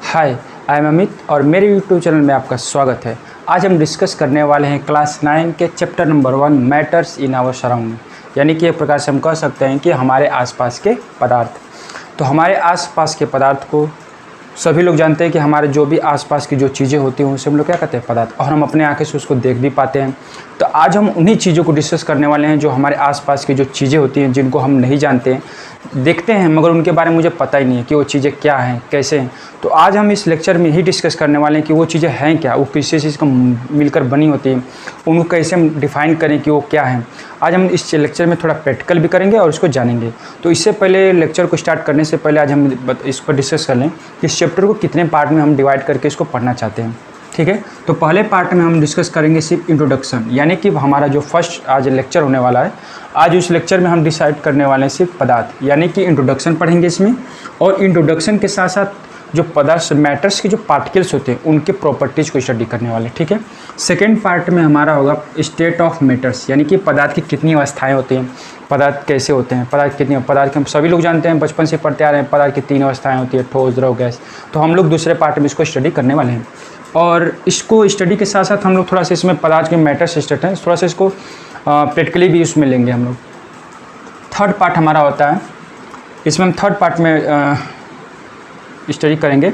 Hi, I am Amit और मेरे YouTube channel में आपका स्वागत है। आज हम डिस्कस करने वाले हैं क्लास 9 के chapter number 1 matters in our surrounding, यानी कि एक प्रकार से हम कह सकते हैं कि हमारे आसपास के पदार्थ। तो हमारे आसपास के पदार्थ को सभी लोग जानते हैं कि हमारे जो भी आसपास की जो चीज़ें होती हैं उसे हम लोग क्या कहते हैं, पदार्थ, और हम अपने आंखें से उसको देख भी पाते हैं। तो आज हम उन्हीं चीज़ों को डिस्कस करने वाले हैं जो हमारे आसपास की जो चीज़ें होती हैं, जिनको हम नहीं जानते हैं, देखते हैं मगर उनके बारे में मुझे पता ही नहीं है कि वो चीज़ें क्या हैं, कैसे हैं। तो आज हम इस लेक्चर में ही डिस्कस करने वाले हैं कि वो चीज़ें हैं क्या, वो किसी चीज़ को मिलकर बनी होती हैं, उनको कैसे हम डिफ़ाइन करें कि वो क्या हैं। आज हम इस लेक्चर में थोड़ा प्रैक्टिकल भी करेंगे और इसको जानेंगे। तो इससे पहले लेक्चर को स्टार्ट करने से पहले आज हम इस पर डिस्कस कर लें कि इस चैप्टर को कितने पार्ट में हम डिवाइड करके इसको पढ़ना चाहते हैं। ठीक है, तो पहले पार्ट में हम डिस्कस करेंगे सिर्फ इंट्रोडक्शन, यानी कि हमारा जो फर्स्ट आज लेक्चर होने वाला है, आज उस लेक्चर में हम डिसाइड करने वाले हैं सिर्फ पदार्थ, यानी कि इंट्रोडक्शन पढ़ेंगे इसमें। और इंट्रोडक्शन के साथ साथ जो पदार्थ मैटर्स के जो पार्टिकल्स होते हैं उनके प्रॉपर्टीज़ को स्टडी करने वाले। ठीक है, सेकेंड पार्ट में हमारा होगा स्टेट ऑफ मैटर्स, यानी कि पदार्थ की कितनी अवस्थाएँ होती हैं, पदार्थ कैसे होते हैं, पदार्थ कितनी, पदार्थ के हम सभी लोग जानते हैं, बचपन से पढ़ते आ रहे हैं, पदार्थ की 3 अवस्थाएँ होती है, ठोस, द्रव, गैस। तो हम लोग दूसरे पार्ट में इसको स्टडी करने वाले हैं। और इसको स्टडी के साथ साथ हम लोग थोड़ा सा इसमें पदार्थ के मैटर्स स्टेट हैं, थोड़ा सा इसको प्रैक्टिकली भी उसमें लेंगे हम लोग। थर्ड पार्ट हमारा होता है, इसमें हम थर्ड पार्ट में स्टडी करेंगे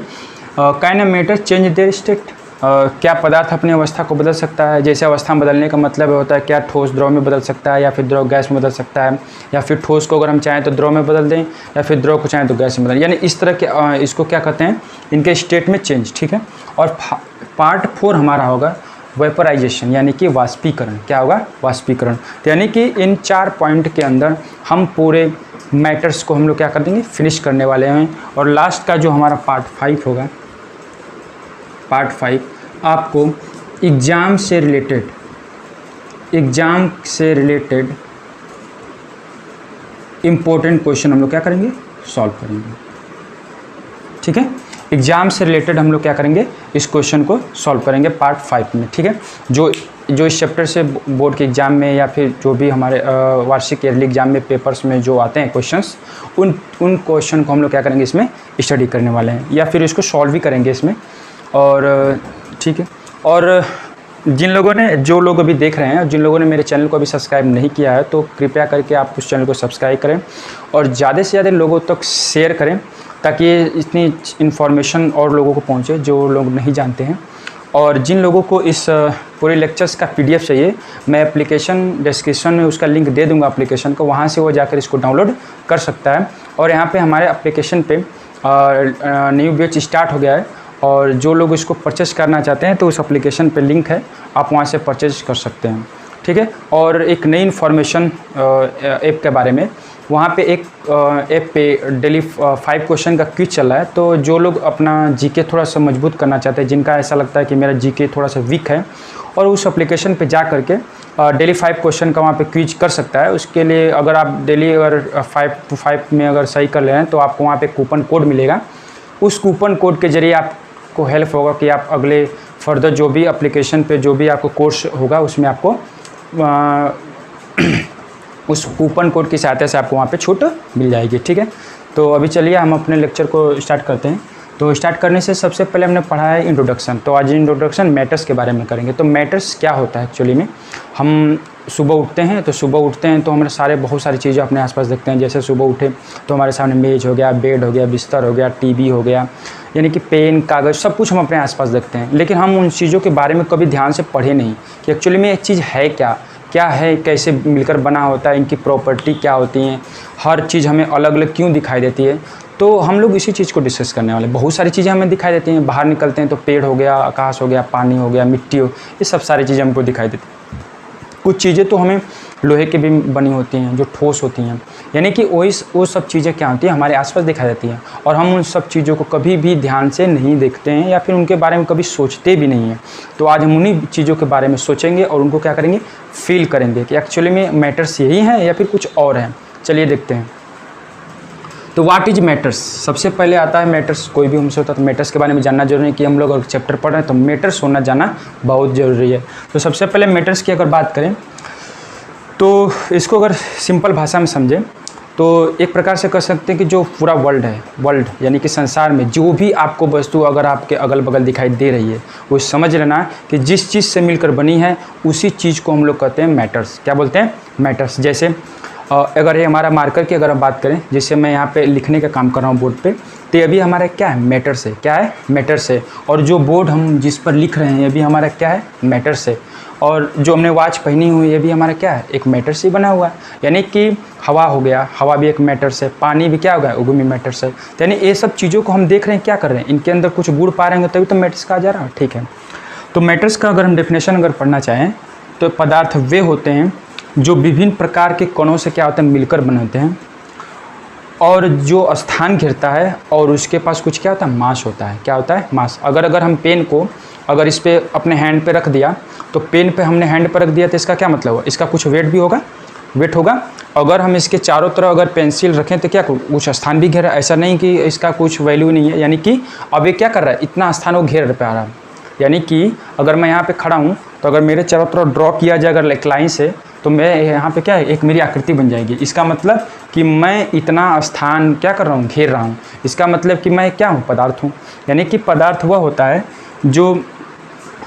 can a matter change their state, क्या पदार्थ अपनी अवस्था को बदल सकता है। जैसे अवस्था बदलने का मतलब होता है क्या ठोस द्रव में बदल सकता है, या फिर द्रव गैस में बदल सकता है, या फिर ठोस को अगर हम चाहें तो द्रव में बदल दें, या फिर द्रव को चाहें तो गैस में बदल, यानी इस तरह के इसको क्या कहते हैं, इनके स्टेट में चेंज। ठीक है, और पार्ट 4 हमारा होगा वेपराइजेशन, यानी कि वाष्पीकरण। क्या होगा, वाष्पीकरण। तो यानी कि इन 4 पॉइंट के अंदर हम पूरे मैटर्स को हम लोग क्या कर देंगे, फिनिश करने वाले हैं। और लास्ट का जो हमारा पार्ट 5 होगा, पार्ट 5 आपको एग्ज़ाम से रिलेटेड इम्पोर्टेंट क्वेश्चन हम लोग क्या करेंगे, सॉल्व करेंगे। ठीक है, एग्ज़ाम से रिलेटेड हम लोग क्या करेंगे, इस क्वेश्चन को सॉल्व करेंगे पार्ट 5 में। ठीक है, जो इस चैप्टर से बोर्ड के एग्ज़ाम में या फिर जो भी हमारे वार्षिक ईयरली एग्ज़ाम में पेपर्स में जो आते हैं क्वेश्चंस, उन क्वेश्चन को हम लोग क्या करेंगे, इसमें स्टडी करने वाले हैं, या फिर इसको सॉल्व भी करेंगे इसमें। और ठीक है, और जो लोग अभी देख रहे हैं, जिन लोगों ने मेरे चैनल को अभी सब्सक्राइब नहीं किया है, तो कृपया करके आप उस चैनल को सब्सक्राइब करें और ज़्यादा से ज़्यादा लोगों तक शेयर करें, ताकि इतनी इन्फॉर्मेशन और लोगों को पहुंचे जो लोग नहीं जानते हैं। और जिन लोगों को इस पूरे लेक्चर्स का PDF चाहिए, मैं एप्लीकेशन डिस्क्रिप्शन में उसका लिंक दे दूंगा एप्लीकेशन को, वहाँ से वो जाकर इसको डाउनलोड कर सकता है। और यहाँ पे हमारे एप्लीकेशन पे न्यू बैच स्टार्ट हो गया है, और जो लोग इसको परचेस करना चाहते हैं तो उस एप्लीकेशन पे लिंक है, आप वहाँ से परचेज कर सकते हैं। ठीक है, और एक नई इन्फॉर्मेशन ऐप के बारे में, वहाँ पे एक ऐप पे डेली 5 क्वेश्चन का क्विज चल रहा है। तो जो लोग अपना जीके थोड़ा सा मजबूत करना चाहते हैं, जिनका ऐसा लगता है कि मेरा जीके थोड़ा सा वीक है, और उस एप्लीकेशन पे जा करके डेली 5 क्वेश्चन का वहाँ पे क्विज कर सकता है। उसके लिए अगर आप डेली अगर 5 to 5 में अगर सही कर ले रहे हैं तो आपको वहाँ पे कूपन कोड मिलेगा। उस कूपन कोड के ज़रिए आपको हेल्प होगा कि आप अगले फर्दर जो भी एप्लीकेशन पे जो भी आपको कोर्स होगा, उसमें आपको उस कूपन कोड की सहायता से आपको वहाँ पे छूट मिल जाएगी। ठीक है, तो अभी चलिए हम अपने लेक्चर को स्टार्ट करते हैं। तो स्टार्ट करने से सबसे पहले हमने पढ़ा है इंट्रोडक्शन, तो आज इंट्रोडक्शन मैटर्स के बारे में करेंगे। तो मैटर्स क्या होता है एक्चुअली में, हम सुबह उठते हैं तो हमारे बहुत सारी चीज़ें अपने आसपास देखते हैं। जैसे सुबह उठे तो हमारे सामने मेज़ हो गया, बेड हो गया, बिस्तर हो गया, टीवी हो गया, यानी कि पेन, कागज़, सब कुछ हम अपने आसपास देखते हैं। लेकिन हम उन चीज़ों के बारे में कभी ध्यान से पढ़े नहीं कि एक्चुअली में एक चीज़ है क्या है, कैसे मिलकर बना होता है, इनकी प्रॉपर्टी क्या होती हैं, हर चीज़ हमें अलग अलग क्यों दिखाई देती है। तो हम लोग इसी चीज़ को डिस्कस करने वाले। बहुत सारी चीज़ें हमें दिखाई देती हैं, बाहर निकलते हैं तो पेड़ हो गया, आकाश हो गया, पानी हो गया, मिट्टी हो, ये सब सारी चीज़ें हमको दिखाई देती हैं। कुछ चीज़ें तो हमें लोहे की भी बनी होती हैं, जो ठोस होती हैं, यानी कि वो सब चीज़ें क्या होती हैं, हमारे आसपास दिखाई देती हैं, और हम उन सब चीज़ों को कभी भी ध्यान से नहीं देखते हैं, या फिर उनके बारे में कभी सोचते भी नहीं हैं। तो आज हम उन्हीं चीज़ों के बारे में सोचेंगे और उनको क्या करेंगे, फील करेंगे कि एक्चुअली में मैटर्स यही हैं या फिर कुछ और हैं। चलिए देखते हैं। तो व्हाट इज मैटर्स, सबसे पहले आता है मैटर्स। कोई भी हमसे होता है तो मैटर्स के बारे में जानना जरूरी है, कि हम लोग अगर चैप्टर पढ़ रहे हैं तो मैटर्स होना जाना बहुत ज़रूरी है। तो सबसे पहले मैटर्स की अगर बात करें तो इसको अगर सिंपल भाषा में समझें तो एक प्रकार से कह सकते हैं कि जो पूरा वर्ल्ड यानी कि संसार में जो भी आपको वस्तु अगर आपके अगल बगल दिखाई दे रही है, वो समझ लेना कि जिस चीज़ से मिलकर बनी है उसी चीज़ को हम लोग कहते हैं मैटर्स। क्या बोलते हैं? मैटर्स। जैसे अगर ये हमारा मार्कर की अगर हम बात करें, जिससे मैं यहाँ पे लिखने का काम कर रहा हूँ बोर्ड पे, तो ये भी हमारा क्या है? मैटर्स है। क्या है? मैटर्स है। और जो बोर्ड हम जिस पर लिख रहे हैं ये भी हमारा क्या है? मैटर्स है। और जो हमने वॉच पहनी हुई ये भी हमारा क्या है? एक मैटर से बना हुआ है। यानी कि हवा हो गया, हवा भी एक मैटर से, पानी भी क्या हो गया? वो भी मैटर से। यानी ये सब चीज़ों को हम देख रहे हैं, क्या कर रहे हैं, इनके अंदर कुछ गुण पा रहे हैं तभी तो मैटर्स का आ जा रहा है। ठीक है, तो मैटर्स का अगर हम डेफिनेशन अगर पढ़ना चाहें तो पदार्थ वे होते हैं जो विभिन्न प्रकार के कणों से क्या होते हैं? मिलकर बनाते हैं, और जो स्थान घेरता है और उसके पास कुछ क्या होता है? मास होता है। क्या होता है? मास। अगर हम पेन को अगर इस पे अपने हैंड पे रख दिया, तो पेन पे हमने हैंड पे रख दिया तो इसका क्या मतलब हुआ? इसका कुछ वेट भी होगा, वेट होगा। अगर हम इसके चारों तरफ अगर पेंसिल रखें तो क्या कुछ स्थान भी घेरा, ऐसा नहीं कि इसका कुछ वैल्यू नहीं है। यानी कि अब ये क्या कर रहा है? इतना स्थान वो घेर पा रहा है। यानी कि अगर मैं यहाँ पे खड़ा हूँ तो अगर मेरे चारों तरफ ड्रॉ किया जाए अगर एक लाइन से, तो मैं यहाँ पे क्या है? एक मेरी आकृति बन जाएगी। इसका मतलब कि मैं इतना स्थान क्या कर रहा हूँ? घेर रहा हूँ। इसका मतलब कि मैं क्या हूँ? पदार्थ हूँ। यानी कि पदार्थ वह होता है जो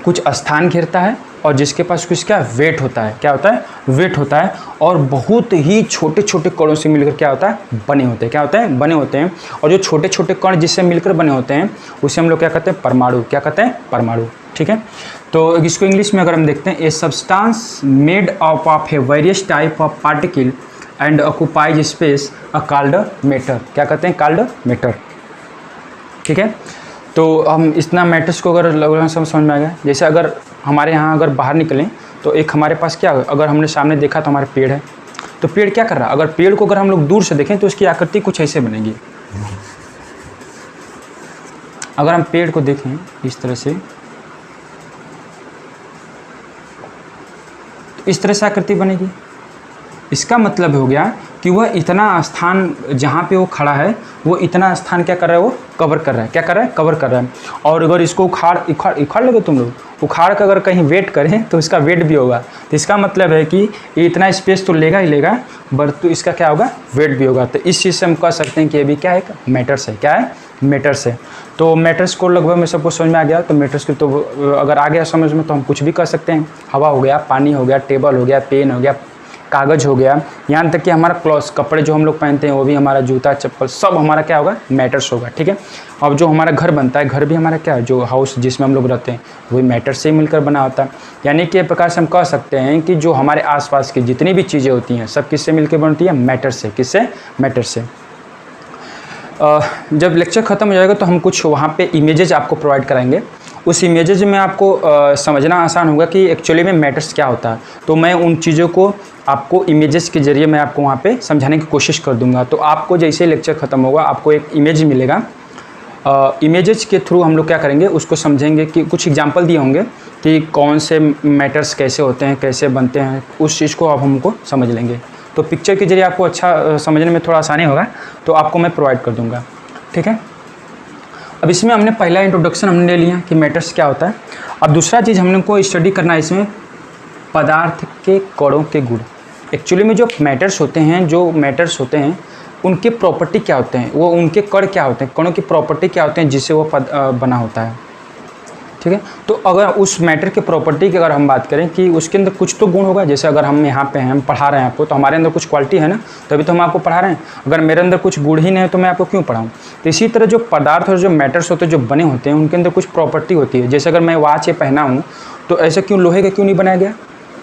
कुछ स्थान घेरता है और जिसके पास कुछ क्या वेट होता है। क्या होता है? वेट होता है। और बहुत ही छोटे छोटे कणों से मिलकर क्या होता है? बने होते हैं। क्या होता है? बने होते हैं। और जो छोटे छोटे कण जिससे मिलकर बने होते हैं उसे हम लोग क्या कहते हैं? परमाणु। क्या कहते हैं? परमाणु। ठीक है, तो इसको इंग्लिश में अगर हम देखते हैं, a substance made up of A various type of particle and occupies space a called matter. क्या कहते हैं? Called matter. ठीक है, तो हम इतना मैटर्स को अगर लगभग समझ में आ गया। जैसे अगर हमारे यहाँ अगर बाहर निकलें तो एक हमारे पास क्या, अगर हमने सामने देखा तो हमारे पेड़ है, तो पेड़ क्या कर रहा है? अगर पेड़ को अगर हम लोग दूर से देखें तो उसकी आकृति कुछ ऐसे बनेगी। अगर हम पेड़ को देखें इस तरह से, तो इस तरह से आकृति बनेगी। इसका मतलब हो गया कि वह इतना स्थान जहाँ पे वो खड़ा है वो इतना स्थान क्या कर रहा है? वो कवर कर रहा है। क्या कर रहा है? कवर कर रहा है। और अगर इसको उखाड़ लोगे तुम लोग, उखाड़ कर अगर कहीं वेट करें तो इसका वेट भी होगा। तो इसका मतलब है कि इतना स्पेस तो लेगा ही लेगा, बट तो इसका क्या होगा? वेट भी होगा। तो इस चीज़ से हम कह सकते हैं कि ये भी क्या है? मैटर्स है। क्या है? मैटर्स है। तो मैटर्स को लगभग में सबको समझ में आ गया। तो मैटर्स की तो अगर आ गया समझ में तो हम कुछ भी कर सकते हैं। हवा हो गया, पानी हो गया, टेबल हो गया, पेन हो गया, कागज़ हो गया, यहाँ तक कि हमारा क्लॉथ्स, कपड़े जो हम लोग पहनते हैं वो भी, हमारा जूता चप्पल सब हमारा क्या होगा? मैटर्स होगा। ठीक है, अब जो हमारा घर बनता है, घर भी हमारा क्या है? जो हाउस जिसमें हम लोग रहते हैं वही मैटर से ही मिलकर बना होता है। यानी कि एक प्रकार से हम कह सकते हैं कि जो हमारे आसपास की जितनी भी चीज़ें होती हैं सब किससे मिलकर बनती है? मैटर से। किससे? मैटर से। जब लेक्चर ख़त्म हो जाएगा तो हम कुछ वहाँ पे इमेजेज आपको प्रोवाइड कराएंगे। उस इमेजेज में आपको समझना आसान होगा कि एक्चुअली में मैटर्स क्या होता है। तो मैं उन चीज़ों को आपको इमेजेस के ज़रिए मैं आपको वहाँ पे समझाने की कोशिश कर दूंगा। तो आपको जैसे लेक्चर ख़त्म होगा आपको एक इमेज मिलेगा। इमेजेस के थ्रू हम लोग क्या करेंगे? उसको समझेंगे कि कुछ एग्जांपल दिए होंगे कि कौन से मैटर्स कैसे होते हैं, कैसे बनते हैं, उस चीज़ को आप हमको समझ लेंगे। तो पिक्चर के ज़रिए आपको अच्छा समझने में थोड़ा आसानी होगा, तो आपको मैं प्रोवाइड कर दूँगा। ठीक है, अब इसमें हमने पहला इंट्रोडक्शन हमने ले लिया कि मैटर्स क्या होता है। अब दूसरा चीज़ हमने को स्टडी करना है इसमें पदार्थ के कणों के गुण। एक्चुअली में जो मैटर्स होते हैं उनके प्रॉपर्टी क्या होते हैं, वो उनके कण क्या होते हैं, कणों की प्रॉपर्टी क्या होते हैं जिससे वो बना होता है। ठीक है, तो अगर उस मैटर के प्रॉपर्टी की अगर हम बात करें कि उसके अंदर कुछ तो गुण होगा। जैसे अगर हम यहाँ पे हैं, हम पढ़ा रहे हैं आपको, तो हमारे अंदर कुछ क्वालिटी है ना, तभी तो हम आपको पढ़ा रहे हैं। अगर मेरे अंदर कुछ गुण ही नहीं है तो मैं आपको क्यों पढ़ाऊँ। तो इसी तरह जो पदार्थ और जो मैटर्स होते हैं जो बने होते हैं उनके अंदर कुछ प्रॉपर्टी होती है। जैसे अगर मैं वॉच ये पहना हूँ तो ऐसे क्यों लोहे का क्यों नहीं बनाया गया,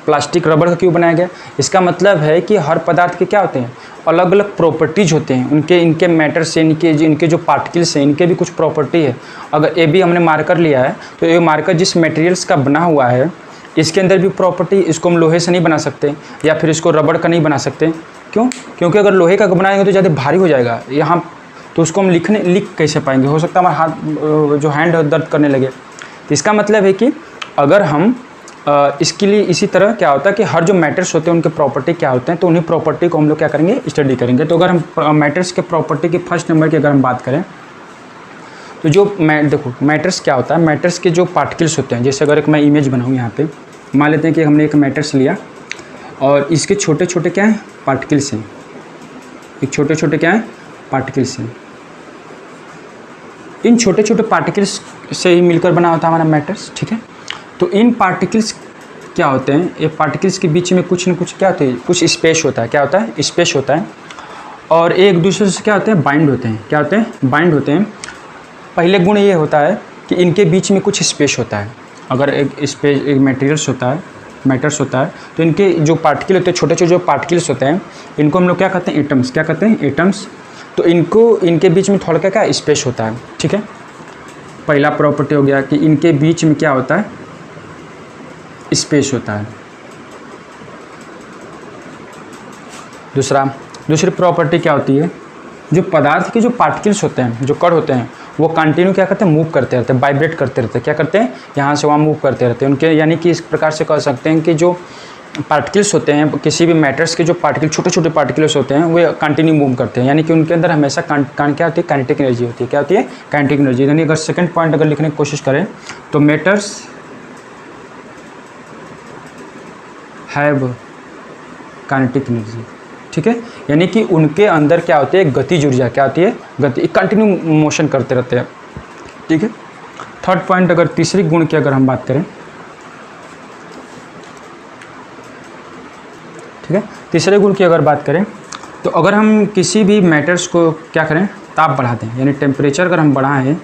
प्लास्टिक रबड़ का क्यों बनाया गया? इसका मतलब है कि हर पदार्थ के क्या होते हैं? अलग अलग प्रॉपर्टीज होते हैं उनके, इनके मैटर से, इनके जो पार्टिकल्स हैं इनके भी कुछ प्रॉपर्टी है। अगर ये भी हमने मार्कर लिया है तो ये मार्कर जिस मटेरियल्स का बना हुआ है इसके अंदर भी प्रॉपर्टी, इसको हम लोहे से नहीं बना सकते या फिर इसको रबड़ का नहीं बना सकते। क्यों? क्योंकि अगर लोहे का बनाएंगे तो ज़्यादा भारी हो जाएगा यहाँ, तो उसको हम लिख कैसे पाएंगे? हो सकता है हमारा हाथ जो हैंड दर्द करने लगे। तो इसका मतलब है कि अगर हम इसके लिए इसी तरह क्या होता है कि हर जो मैटर्स होते हैं उनके प्रॉपर्टी क्या होते हैं, तो उन्हीं प्रॉपर्टी को हम लोग क्या करेंगे? स्टडी करेंगे। तो अगर हम मैटर्स के प्रॉपर्टी के फर्स्ट नंबर की अगर हम बात करें तो जो देखो मैटर्स क्या होता है, मैटर्स के जो पार्टिकल्स होते हैं, जैसे अगर एक मैं इमेज बनाऊँ यहाँ पे, मान लेते हैं कि हमने एक मैटर्स लिया और इसके छोटे छोटे क्या हैं? पार्टिकल्स हैं। एक छोटे छोटे क्या हैं, पार्टिकल्स हैं। इन छोटे छोटे पार्टिकल्स से ही मिलकर बना होता है हमारा मैटर्स, ठीक है। तो इन पार्टिकल्स क्या होते हैं, ये पार्टिकल्स के बीच में कुछ न कुछ क्या होता है, कुछ स्पेस होता है। क्या होता है, स्पेस होता है। और एक दूसरे से क्या होते हैं, बाइंड होते हैं। क्या होते हैं, बाइंड होते हैं। पहले गुण ये होता है कि इनके बीच में कुछ स्पेस होता है। अगर एक स्पेस, एक मटेरियल्स होता है, मैटर्स होता है, तो इनके जो पार्टिकल होते हैं, छोटे छोटे जो पार्टिकल्स होते हैं, इनको हम लोग क्या कहते हैं, एटम्स। क्या कहते हैं, एटम्स। तो इनके बीच में थोड़ा क्या स्पेस होता है, ठीक है। पहला प्रॉपर्टी हो गया कि इनके बीच में क्या होता है, स्पेस होता है। दूसरी प्रॉपर्टी क्या होती है, जो पदार्थ के जो पार्टिकल्स होते हैं, जो कण होते हैं, वो कंटिन्यू क्या करते हैं, मूव करते रहते हैं, वाइब्रेट करते रहते हैं। क्या करते हैं, यहाँ से वहाँ मूव करते रहते हैं उनके, यानी कि इस प्रकार से कह सकते हैं कि जो पार्टिकल्स होते हैं, किसी भी मैटर्स के जो पार्टिकल, छोटे छोटे पार्टिकल्स होते हैं, वे कंटिन्यू मूव करते हैं, यानी कि उनके अंदर हमेशा क्या होती है, काइनेटिक एनर्जी होती है। क्या होती है, काइनेटिक एनर्जी। यानी अगर सेकंड पॉइंट अगर लिखने की कोशिश करें तो मैटर्स हैव काइनेटिक एनर्जी, ठीक है। यानी कि उनके अंदर क्या होती है, गतिज ऊर्जा। क्या होती है, गति, कंटिन्यू मोशन करते रहते हैं, ठीक है। थर्ड पॉइंट, अगर तीसरी गुण की अगर हम बात करें, ठीक है, तीसरे गुण की अगर बात करें तो अगर हम किसी भी मैटर्स को क्या करें, ताप बढ़ा दें, यानी टेम्परेचर अगर हम बढ़ाएं,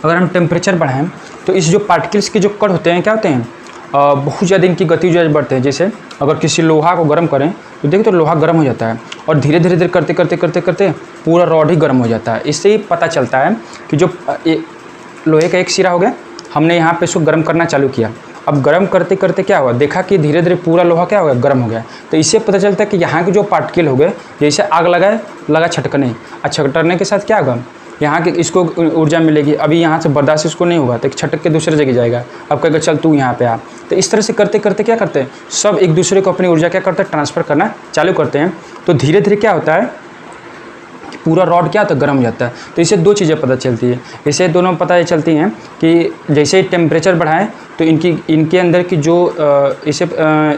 अगर हम टेम्परेचर बढ़ाएं तो इस जो पार्टिकल्स के जो कण होते हैं क्या होते हैं, बहुत ज़्यादा इनकी गति ऊर्जा बढ़ते हैं। जैसे अगर किसी लोहा को गर्म करें तो देखो तो लोहा गर्म हो जाता है, और धीरे धीरे करते करते करते करते पूरा रॉड ही गर्म हो जाता है। इससे ही पता चलता है कि जो लोहे का एक सिरा हो गया, हमने यहाँ पे इसको गर्म करना चालू किया, अब गर्म करते करते क्या हुआ, देखा कि धीरे धीरे पूरा लोहा क्या हो गया, गर्म हो गया। तो इससे पता चलता है कि यहाँ के जो पार्टिकल हो गए, जैसे आग लगा छटकने, छटकने के साथ क्या होगा, यहाँ के इसको ऊर्जा मिलेगी। अभी यहाँ से बर्दाश्त इसको नहीं होगा तो छटक के दूसरे जगह जाएगा, अब कहेगा चल तू यहाँ पे आ। तो इस तरह से करते करते क्या करते हैं, सब एक दूसरे को अपनी ऊर्जा क्या करते हैं, ट्रांसफ़र करना चालू करते हैं। तो धीरे धीरे क्या होता है, पूरा रॉड क्या होता है, गर्म हो जाता है। तो इससे दो चीज़ें पता चलती है, इससे दोनों पता चलती हैं कि जैसे टेम्परेचर बढ़ाएं तो इनके अंदर की जो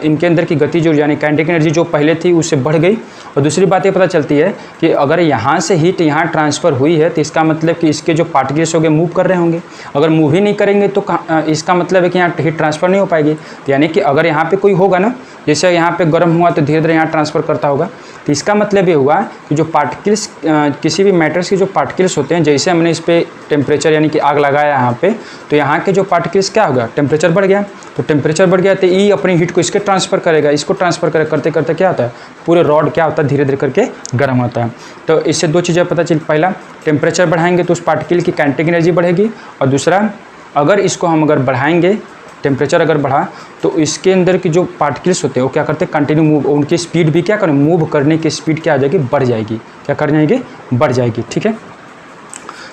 इनके अंदर की गति जो यानी काइनेटिक एनर्जी जो पहले थी उससे बढ़ गई। और दूसरी बात ये पता चलती है कि अगर यहाँ से हीट यहाँ ट्रांसफ़र हुई है तो इसका मतलब कि इसके जो पार्टिकल्स होंगे मूव कर रहे होंगे। अगर मूव ही नहीं करेंगे तो इसका मतलब है कि यहाँ हीट ट्रांसफ़र नहीं हो पाएगी। तो यानी कि अगर यहाँ पे कोई होगा ना, जैसे यहाँ पे गर्म हुआ तो धीरे धीरे यहाँ ट्रांसफ़र करता होगा, तो इसका मतलब ये हुआ कि जो पार्टिकल्स किसी भी मैटर्स के जो पार्टिकल्स होते हैं, जैसे हमने इस पर टेम्परेचर यानी कि आग लगाया यहाँ पे, तो यहाँ के जो पार्टिकल्स क्या होगा, टेम्परेचर बढ़ गया। तो टेम्परेचर बढ़ गया तो ई अपनी हीट को इसके ट्रांसफ़र करेगा, इसको ट्रांसफ़र करते करते क्या होता है, पूरे रॉड क्या होता है, धीरे धीरे करके गर्म होता है। तो इससे दो चीज़ें पता चल, पहला टेम्परेचर बढ़ाएंगे तो उस पार्टिकल की काइनेटिक एनर्जी बढ़ेगी, और दूसरा अगर इसको हम अगर बढ़ाएंगे, टेम्परेचर अगर बढ़ा तो इसके अंदर की जो पार्टिकल्स होते हैं वो क्या करते हैं, कंटिन्यू मूव, उनकी स्पीड भी क्या करें, मूव करने की स्पीड क्या आ जाएगी, बढ़ जाएगी। क्या कर जाएगी, बढ़ जाएगी, ठीक है।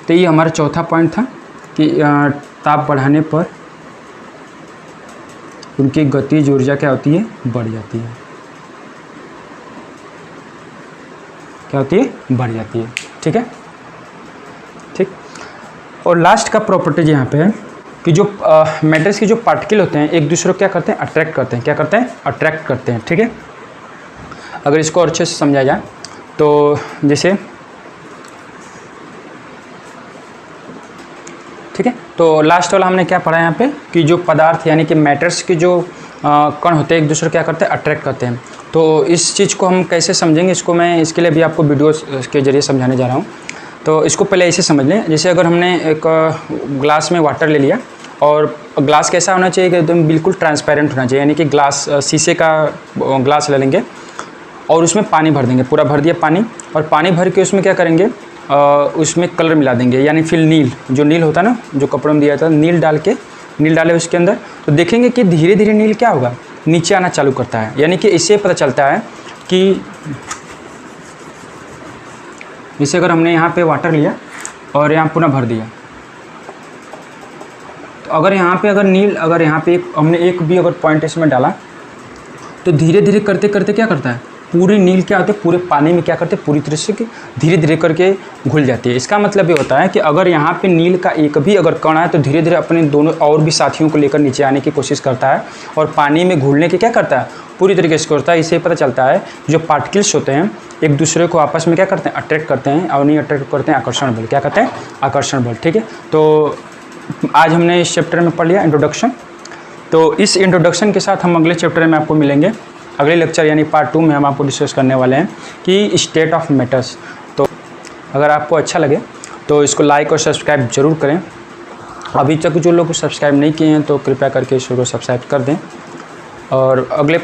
तो ये हमारा चौथा पॉइंट था कि ताप बढ़ाने पर उनकी गतिज ऊर्जा क्या होती है, बढ़ जाती है। क्या होती है, बढ़ जाती है, ठीक है, ठीक। और लास्ट का प्रॉपर्टी यहाँ पे है कि जो मैटर्स के जो पार्टिकल होते हैं एक दूसरे को क्या करते हैं, अट्रैक्ट करते हैं। क्या करते हैं, अट्रैक्ट करते हैं, ठीक है। अगर इसको और अच्छे से समझा जाए तो जैसे, ठीक है, तो लास्ट वाला हमने क्या पढ़ा यहाँ पे कि जो पदार्थ यानी कि मैटर्स के जो कण होते हैं एक दूसरे को क्या करते हैं, अट्रैक्ट करते हैं। तो इस चीज़ को हम कैसे समझेंगे, इसको मैं इसके लिए भी आपको वीडियो के जरिए समझाने जा रहा हूँ। तो इसको पहले ऐसे समझ लें, जैसे अगर हमने एक ग्लास में वाटर ले लिया, और ग्लास कैसा होना चाहिए कि एकदम बिल्कुल ट्रांसपेरेंट होना चाहिए, यानी कि ग्लास शीशे का ग्लास ले लेंगे और उसमें पानी भर देंगे, पूरा भर दिया पानी, और पानी भर के उसमें क्या करेंगे, उसमें कलर मिला देंगे, यानी फिर नील, जो नील होता है ना, जो कपड़ों में दिया था, नील डाले उसके अंदर, तो देखेंगे कि धीरे धीरे नील क्या होगा, नीचे आना चालू करता है। यानी कि इससे पता चलता है कि जैसे अगर हमने यहाँ पे वाटर लिया और यहाँ पुनः भर दिया, तो अगर यहाँ पे अगर नील, अगर यहाँ पे हमने एक भी अगर पॉइंट इसमें डाला तो धीरे धीरे करते करते क्या करता है, पूरी नील क्या होती है, पूरे पानी में क्या करते हैं, पूरी तरह से धीरे धीरे करके घुल जाती है। इसका मतलब ये होता है कि अगर यहाँ पे नील का एक भी अगर कण है तो धीरे धीरे अपने दोनों और भी साथियों को लेकर नीचे आने की कोशिश करता है, और पानी में घुलने के क्या करता है, पूरी तरीके से होता है। इससे पता चलता है जो पार्टिकल्स होते हैं एक दूसरे को आपस में क्या करते हैं, अट्रैक्ट करते हैं, और नहीं अट्रैक्ट करते हैं आकर्षण बल। क्या कहते हैं, आकर्षण बल। ठीक है, तो आज हमने इस चैप्टर में पढ़ लिया इंट्रोडक्शन। तो इस इंट्रोडक्शन के साथ हम अगले चैप्टर में आपको मिलेंगे। अगले लेक्चर यानी पार्ट 2 में हम आपको डिस्कस करने वाले हैं कि स्टेट ऑफ मैटर्स। तो अगर आपको अच्छा लगे तो इसको लाइक और सब्सक्राइब जरूर करें। अभी तक जो लोग सब्सक्राइब नहीं किए हैं तो कृपया करके इसको सब्सक्राइब कर दें। और अगले